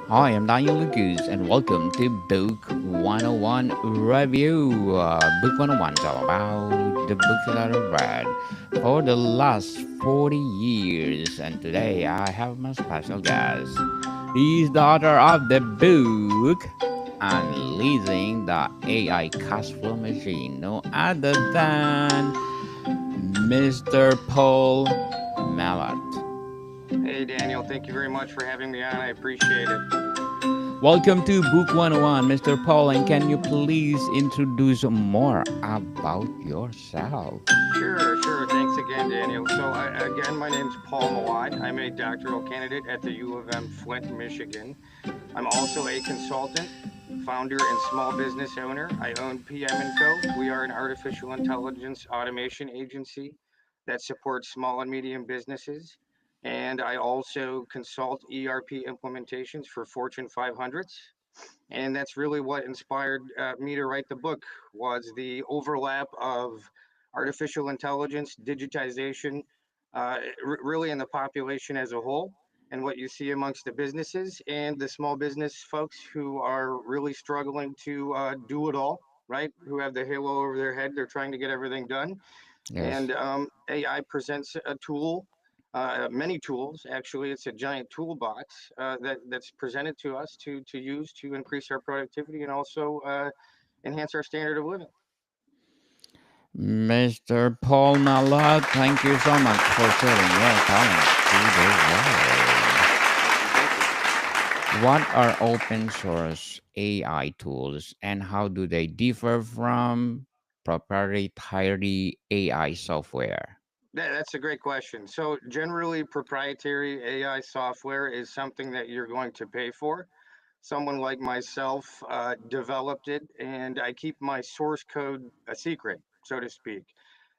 Hi, I'm Daniel Lucas, and welcome to Book 101 Review. Book 101 is all about the books that I've read for the last 40 years. And today I have my special guest. He's the author of the book Unleashing the AI Cash Flow Machine, no other than Mr. Paul Mallet. Hey, Daniel, thank you very much for having me on. I appreciate it. Welcome to Book 101, Mr. Paul, and can you please introduce more about yourself? Sure. Thanks again, Daniel. Again, my name's Paul Mawad. I'm a doctoral candidate at the U of M Flint, Michigan. I'm also a consultant, founder, and small business owner. I own PM and Co. We are an artificial intelligence automation agency that supports small and medium businesses. And I also consult ERP implementations for Fortune 500s. And that's really what inspired me to write the book was the overlap of artificial intelligence, digitization, really in the population as a whole, and what you see amongst the businesses and the small business folks who are really struggling to do it all, right? Who have the halo over their head, they're trying to get everything done, Yes. and AI presents a tool, many tools. Actually, it's a giant toolbox that's presented to us to use to increase our productivity and also enhance our standard of living. Mr. Paul Malott, thank you so much for sharing your talent to the world. Thank you. What are open source AI tools and how do they differ from proprietary AI software? That's a great question. So, generally, proprietary AI software is something that you're going to pay for. Someone like myself developed it, and I keep my source code a secret, so to speak.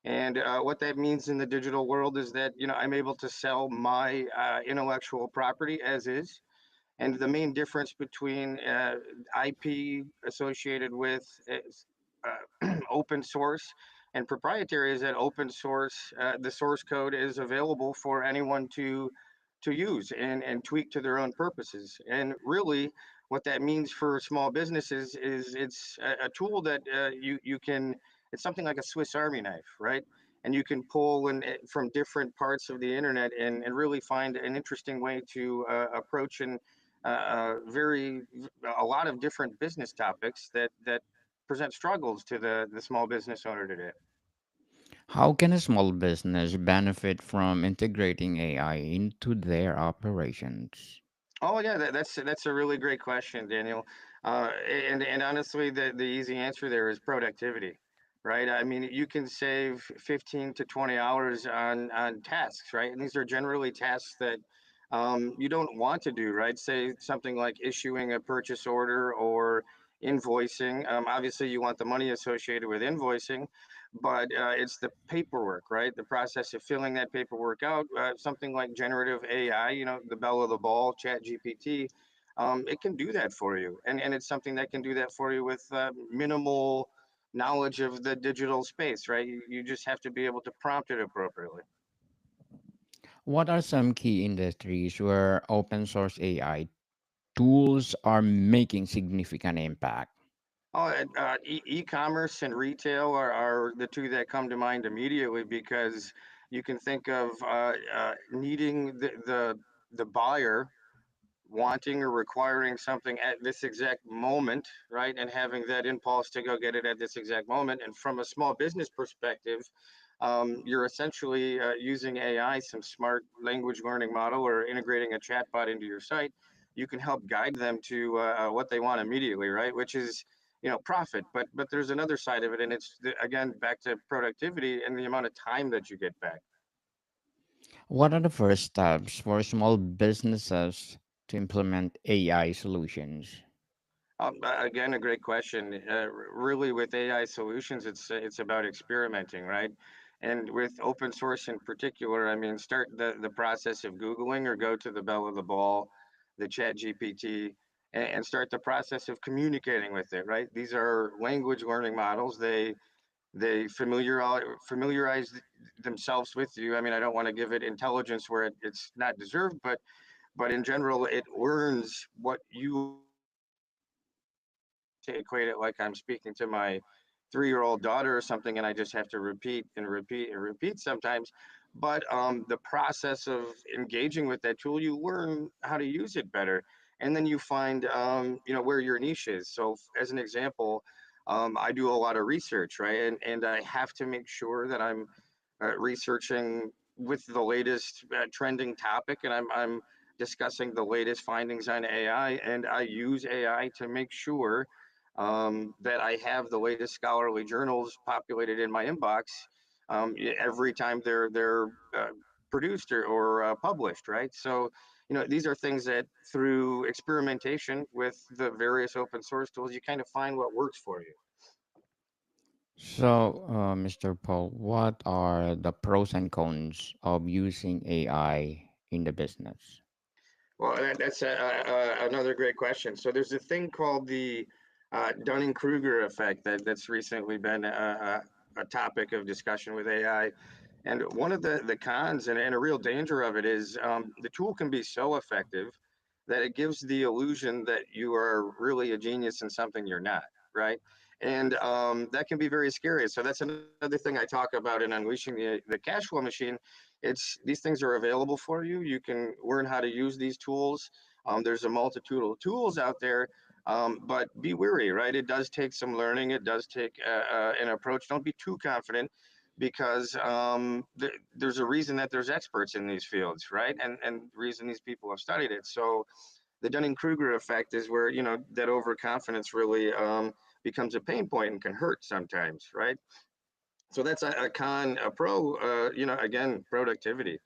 And what that means in the digital world is that I'm able to sell my intellectual property as is. And the main difference between IP associated with open source and proprietary is that open source, the source code is available for anyone to use and tweak to their own purposes. And really, what that means for small businesses is it's a tool that you can. It's something like a Swiss Army knife, right? And you can pull from different parts of the internet and really find an interesting way to approach and very a lot of different business topics that present struggles to the small business owner today. How can a small business benefit from integrating AI into their operations? Oh yeah, that's a really great question, Daniel. And honestly, the easy answer there is productivity, right? I mean, you can save 15 to 20 hours on tasks, right? And these are generally tasks that you don't want to do, right? Say something like issuing a purchase order or invoicing. Obviously, you want the money associated with invoicing, but it's the paperwork, right? The process of filling that paperwork out. Something like generative AI, the bell of the ball, Chat GPT, it can do that for you, and it's something that can do that for you with minimal knowledge of the digital space, right? You just have to be able to prompt it appropriately. What are some key industries where open source AI tools are making significant impact? Oh, e-commerce and retail are the two that come to mind immediately because you can think of needing the buyer wanting or requiring something at this exact moment, right? And having that impulse to go get it at this exact moment. And from a small business perspective, you're essentially using AI, some smart language learning model, or integrating a chatbot into your site. You can help guide them to what they want immediately, right? Which is profit. But there's another side of it, and it's again back to productivity and the amount of time that you get back. What are the first steps for small businesses to implement AI solutions? Again, a great question. Really, with AI solutions, it's about experimenting, right? And with open source in particular, I mean, start the process of Googling or go to the bell of the ball, the Chat GPT, and start the process of communicating with it, right? These are language learning models. They familiarize themselves with you. I mean, I don't want to give it intelligence where it's not deserved, but but in general, it learns what you are saying. To equate it like I'm speaking to my 3-year-old daughter or something, and I just have to repeat and repeat and repeat sometimes. But the process of engaging with that tool, you learn how to use it better, and then you find where your niche is. So, as an example, I do a lot of research, right? And I have to make sure that I'm researching with the latest trending topic, and I'm discussing the latest findings on AI, and I use AI to make sure that I have the latest scholarly journals populated in my inbox every time they're produced or published, right? So, these are things that through experimentation with the various open source tools, you kind of find what works for you. So, Mr. Paul, what are the pros and cons of using AI in the business? Well, that's another great question. So there's a thing called the Dunning-Kruger effect that's recently been a topic of discussion with AI. And one of the cons and a real danger of it is the tool can be so effective that it gives the illusion that you are really a genius in something you're not, right? And that can be very scary. So that's another thing I talk about in Unleashing the Cash Flow Machine. It's these things are available for you. You can learn how to use these tools. There's a multitude of tools out there, but be wary, right? It does take some learning. It does take an approach. Don't be too confident because there's a reason that there's experts in these fields, right? And reason these people have studied it. So the Dunning-Kruger effect is where that overconfidence really becomes a pain point and can hurt sometimes, right? So that's a con. A pro, again, productivity.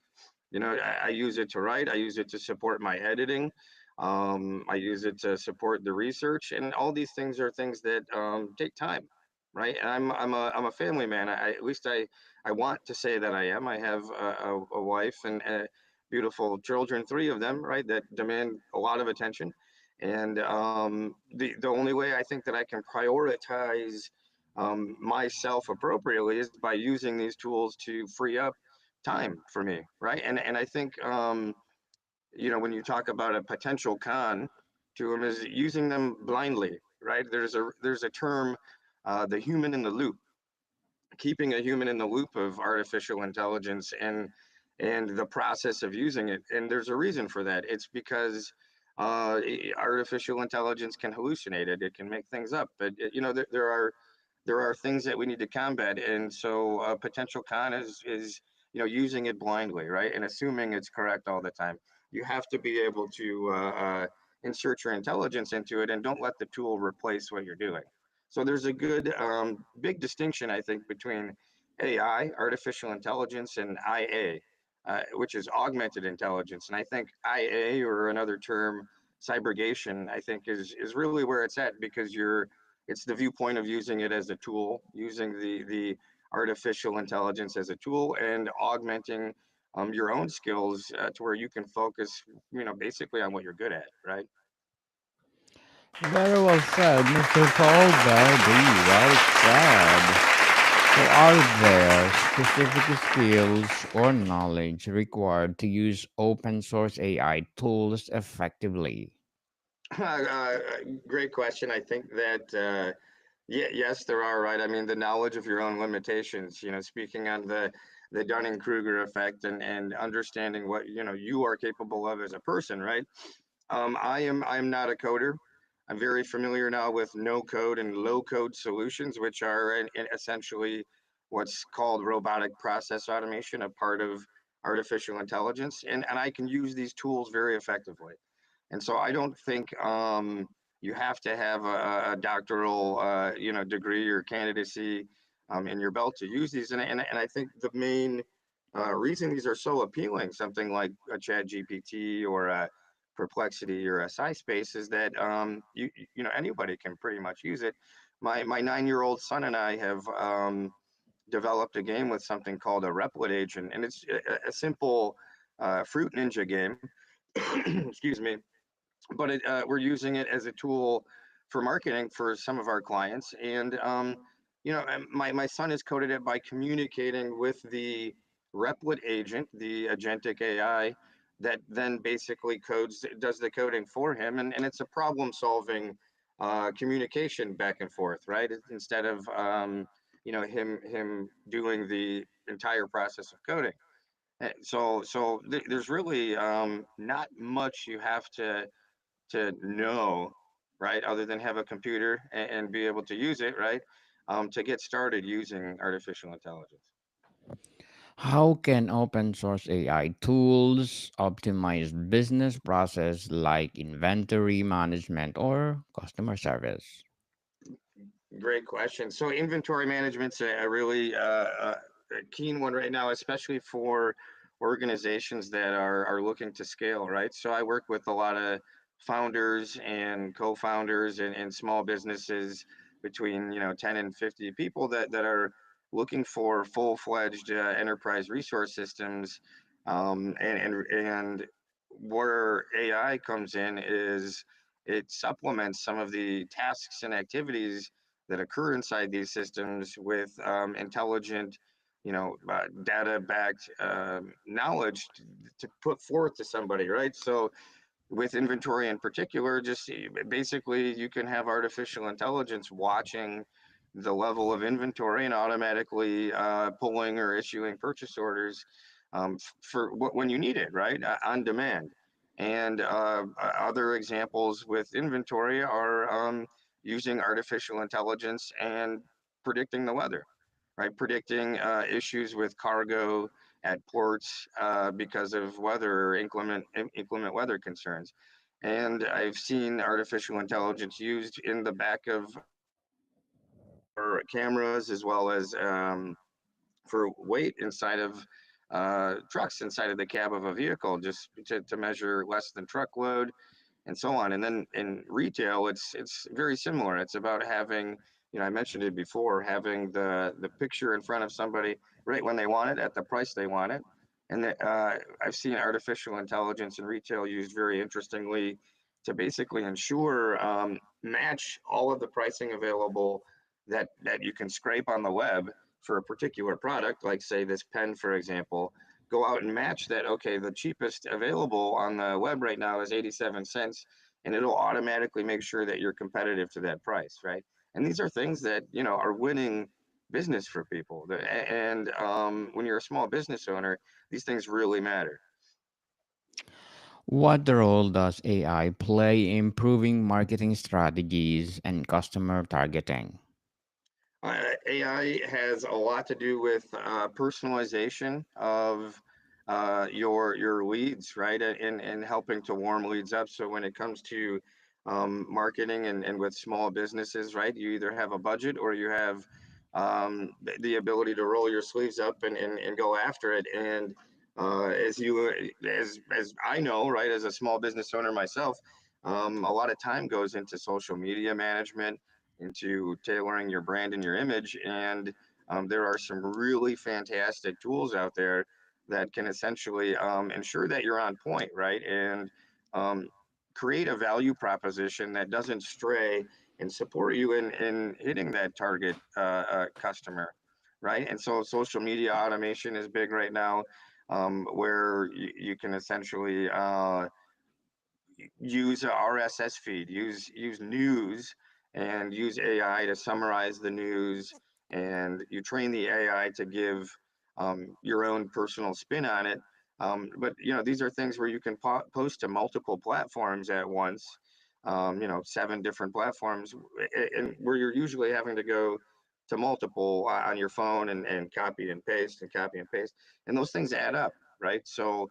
I use it to write. I use it to support my editing. I use it to support the research, and all these things are things that take time, right? And I'm a family man. At least I want to say that I am. I have a wife and beautiful children, three of them, right, that demand a lot of attention. And the only way I think that I can prioritize myself appropriately is by using these tools to free up time for me, right? And I think when you talk about a potential con to them is using them blindly, right? There's a term, the human in the loop, keeping a human in the loop of artificial intelligence and the process of using it. And there's a reason for that. It's because artificial intelligence can hallucinate it. It can make things up, but there are things that we need to combat. And so potential con is using it blindly, right, and assuming it's correct all the time. You have to be able to insert your intelligence into it, and don't let the tool replace what you're doing. So there's a good big distinction, I think, between AI, artificial intelligence, and IA, which is augmented intelligence. And I think IA, or another term, cybergation, I think is really where it's at, because it's the viewpoint of using it as a tool, using the artificial intelligence as a tool, and augmenting your own skills to where you can focus, basically on what you're good at, right? Very well said, Mr. Paul. Very well said. So, are there specific skills or knowledge required to use open source AI tools effectively? Great question. I think that yes, there are, right. I mean, the knowledge of your own limitations. Speaking on the Dunning Kruger effect, and understanding what you are capable of as a person, right? I am not a coder. I'm very familiar now with no code and low code solutions, which are essentially what's called robotic process automation, a part of artificial intelligence, and I can use these tools very effectively. And so I don't think you have to have a doctoral, degree or candidacy in your belt to use these. And I think the main reason these are so appealing, something like a Chat GPT or a Perplexity or a SciSpace, is that anybody can pretty much use it. My 9-year-old son and I have developed a game with something called a Replit agent, and it's a simple fruit ninja game. Excuse me, but we're using it as a tool for marketing for some of our clients. And my son has coded it by communicating with the Replit agent, the agentic AI, that then basically does the coding for him, and it's a problem solving communication back and forth, right? Instead of him doing the entire process of coding. There's really not much you have to know, right, other than have a computer and be able to use it, right, to get started using artificial intelligence. How can open source AI tools optimize business process like inventory management or customer service? Great question. So inventory management's a really a keen one right now, especially for organizations that are looking to scale, right? So I work with a lot of founders and co-founders and small businesses between 10 and 50 people that are looking for full-fledged enterprise resource systems, and where AI comes in is it supplements some of the tasks and activities that occur inside these systems with intelligent, data-backed knowledge to put forth to somebody, right? So with inventory in particular, just basically you can have artificial intelligence watching the level of inventory and automatically pulling or issuing purchase orders for when you need it, right? On demand. And other examples with inventory are using artificial intelligence and predicting the weather, right? Predicting issues with cargo at ports because of weather or inclement weather concerns. And I've seen artificial intelligence used in the back of for cameras as well as for weight inside of trucks inside of the cab of a vehicle just to measure less than truckload and so on. And then in retail, it's very similar. It's about having, I mentioned it before, having the picture in front of somebody right when they want it at the price they want it. And I've seen artificial intelligence in retail used very interestingly to basically ensure match all of the pricing available that you can scrape on the web for a particular product, like say this pen, for example. Go out and match that. Okay, the cheapest available on the web right now is 87 cents, and it'll automatically make sure that you're competitive to that price, right? And these are things that are winning business for people. And when you're a small business owner, these things really matter. What role does AI play in improving marketing strategies and customer targeting? AI has a lot to do with personalization of your leads, right? And helping to warm leads up. So when it comes to marketing and with small businesses, right, you either have a budget or you have the ability to roll your sleeves up and go after it. And as I know, right, as a small business owner myself, a lot of time goes into social media management, into tailoring your brand and your image. And there are some really fantastic tools out there that can essentially ensure that you're on point, right? And um, create a value proposition that doesn't stray and support you in hitting that target customer, right? And so social media automation is big right now, where you can essentially use a RSS feed, use news, and use AI to summarize the news, and you train the AI to give your own personal spin on it. But these are things where you can post to multiple platforms at once. 7 different platforms, and where you're usually having to go to multiple on your phone and copy and paste and copy and paste, and those things add up, right? So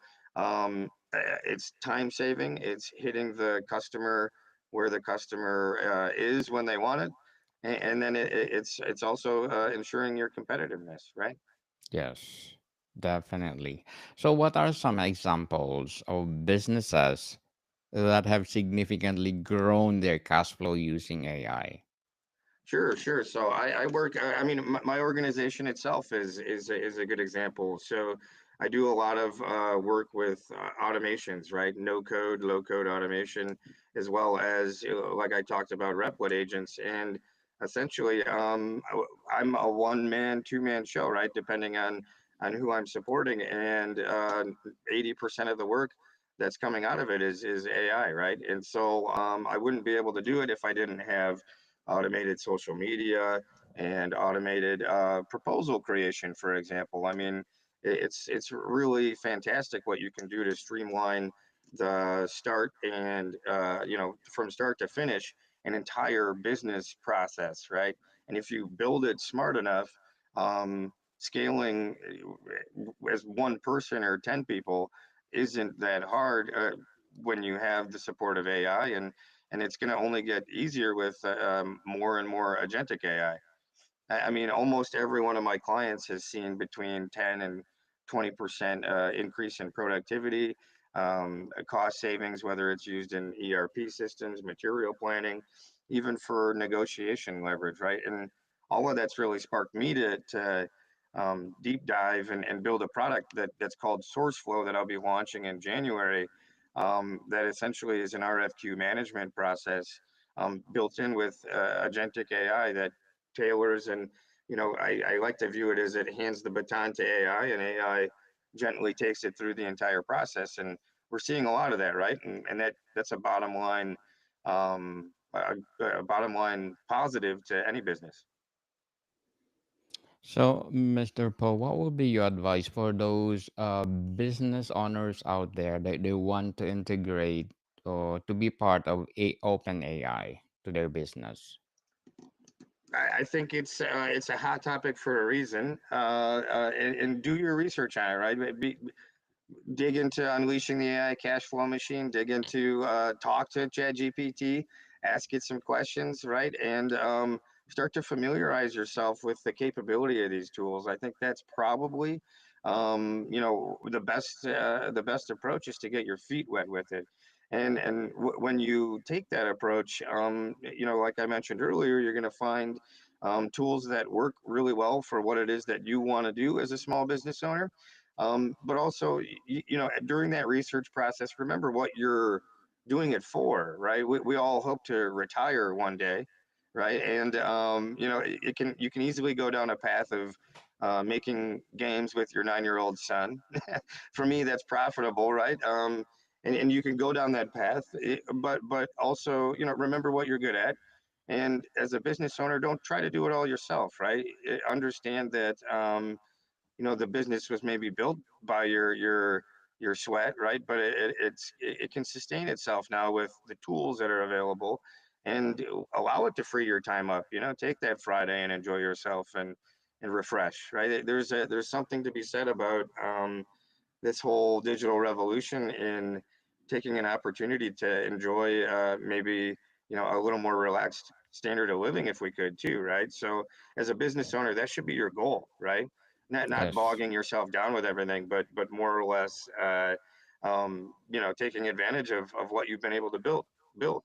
it's time saving. It's hitting the customer where the customer is when they want it, and then it's also ensuring your competitiveness, right? Yes, definitely. So, what are some examples of businesses that have significantly grown their cash flow using AI? Sure, sure. So I work. I mean, my organization itself is a good example. So I do a lot of work with automations, right? No code, low code automation, as well as like I talked about, Replit agents, and essentially, I'm a one man, two-man show, right? Depending on who I'm supporting, and 80% of the work. that's coming out of it is AI, right? And so I wouldn't be able to do it if I didn't have automated social media and automated proposal creation, for example. I mean, it's really fantastic what you can do to streamline the start and from start to finish an entire business process, right? And if you build it smart enough, scaling as one person or 10 people isn't that hard when you have the support of AI, and it's going to only get easier with more and more agentic AI. I mean, almost every one of my clients has seen between 10 and 20% increase in productivity, cost savings, whether it's used in ERP systems, material planning, even for negotiation leverage, right? And all of that's really sparked me to deep dive and build a product that's called SourceFlow that I'll be launching in January. That essentially is an RFQ management process built in with agentic AI that tailors and I like to view it as it hands the baton to AI and AI gently takes it through the entire process. And we're seeing a lot of that, right? And that's a bottom line positive to any business. So, Mr. Poe, what would be your advice for those business owners out there that they want to integrate or to be part of a open AI to their business? I think it's a hot topic for a reason, and do your research on it, right? Dig into unleashing the AI cash flow machine, dig into talk to ChatGPT, ask it some questions, right? And start to familiarize yourself with the capability of these tools. I think that's probably the best approach is to get your feet wet with it. And when you take that approach, like I mentioned earlier, you're going to find tools that work really well for what it is that you want to do as a small business owner, but also, during that research process, remember what you're doing it for, right? We all hope to retire one day, right? And you can easily go down a path of making games with your 9-year-old son. For me, that's profitable, right? And you can go down that path, but also, remember what you're good at. And as a business owner, don't try to do it all yourself, right? Understand that the business was maybe built by your sweat, right? But it can sustain itself now with the tools that are available, and allow it to free your time up. Take that Friday and enjoy yourself and refresh, right? There's something to be said about this whole digital revolution in taking an opportunity to enjoy maybe a little more relaxed standard of living if we could too, right? So as a business owner, that should be your goal, right? Not Yes. bogging yourself down with everything, but more or less taking advantage of what you've been able to build.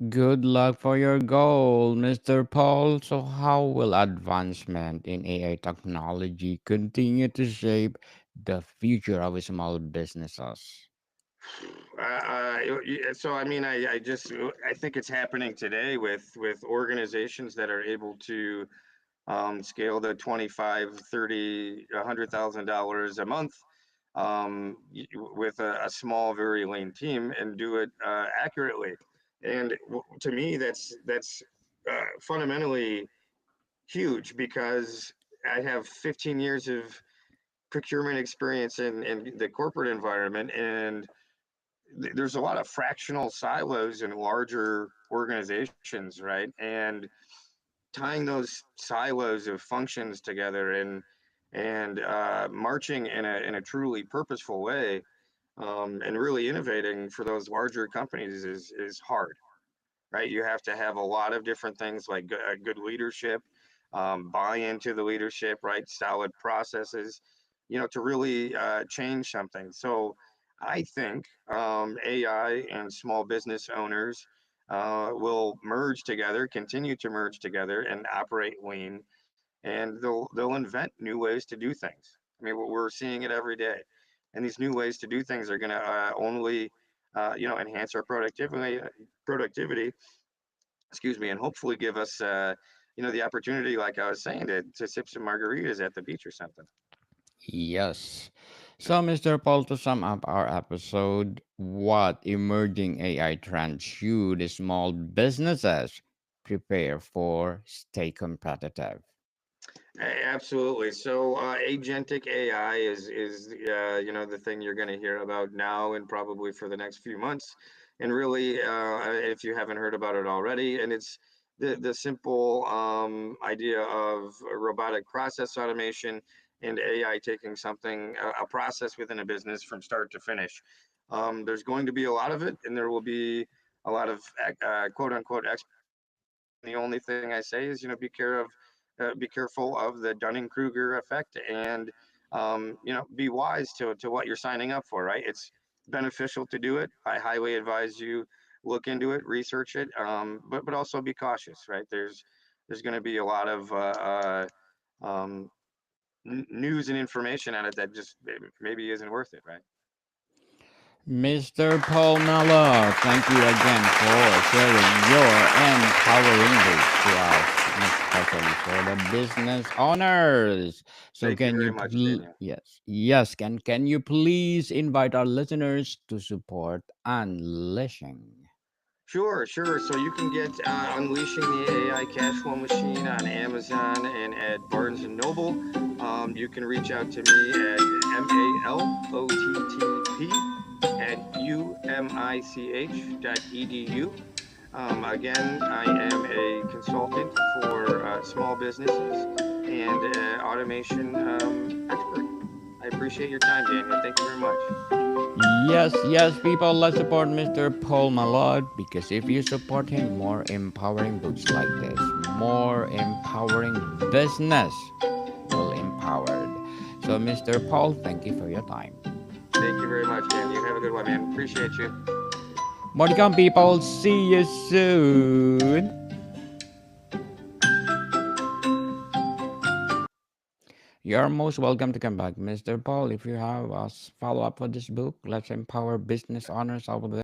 Good luck for your goal, Mr. Paul. So, how will advancement in AI technology continue to shape the future of small businesses? So I mean, I think it's happening today with organizations that are able to scale to 25, 30, $100,000 a month with a small, very lean team and do it accurately. And to me, that's fundamentally huge because I have 15 years of procurement experience in the corporate environment, and there's a lot of fractional silos in larger organizations, right? And tying those silos of functions together and marching in a truly purposeful way, and really innovating for those larger companies is hard, right? You have to have a lot of different things like good leadership, buy into the leadership, right? Solid processes, to really change something. So I think AI and small business owners will merge together, continue to merge together, and operate lean, and they'll invent new ways to do things. I mean, we're seeing it every day, and these new ways to do things are going to only enhance our productivity, excuse me, and hopefully give us, the opportunity, like I was saying, to sip some margaritas at the beach or something. Yes. So, Mr. Paul, to sum up our episode, what emerging AI trends should small businesses prepare for stay competitive? Absolutely. So, agentic AI is you know, the thing you're going to hear about now and probably for the next few months. And really, if you haven't heard about it already, and it's the simple idea of robotic process automation and AI taking something, a process within a business from start to finish. There's going to be a lot of it, and there will be a lot of quote unquote. The only thing I say is, you know, be careful of the Dunning Kruger effect, and you know, be wise to what you're signing up for. Right? It's beneficial to do it. I highly advise you look into it, research it, but also be cautious. Right? There's going to be a lot of um, news and information on it that just maybe isn't worth it. Right? Mr. Paul Mello, thank you again for sharing your empowering words to us, especially for the business owners. So, Thank you can very you much, Daniel. yes, can you please invite our listeners to support Unleashing? Sure. So you can get Unleashing the AI Cash Flow Machine on Amazon and at Barnes and Noble. You can reach out to me at malOTTP@umich.edu. Again, I am a consultant for small businesses and automation expert. I appreciate your time, Daniel. Thank you very much. Yes, people, let's support Mr. Paul Malod because if you support him, more empowering books like this, more empowering business will empowered. So, Mr. Paul, thank you for your time. Thank you very much, Dan. You have a good one, man. Appreciate you. Welcome, people. See you soon. You're most welcome to come back, Mr. Paul. If you have a follow up for this book, let's empower business owners over there.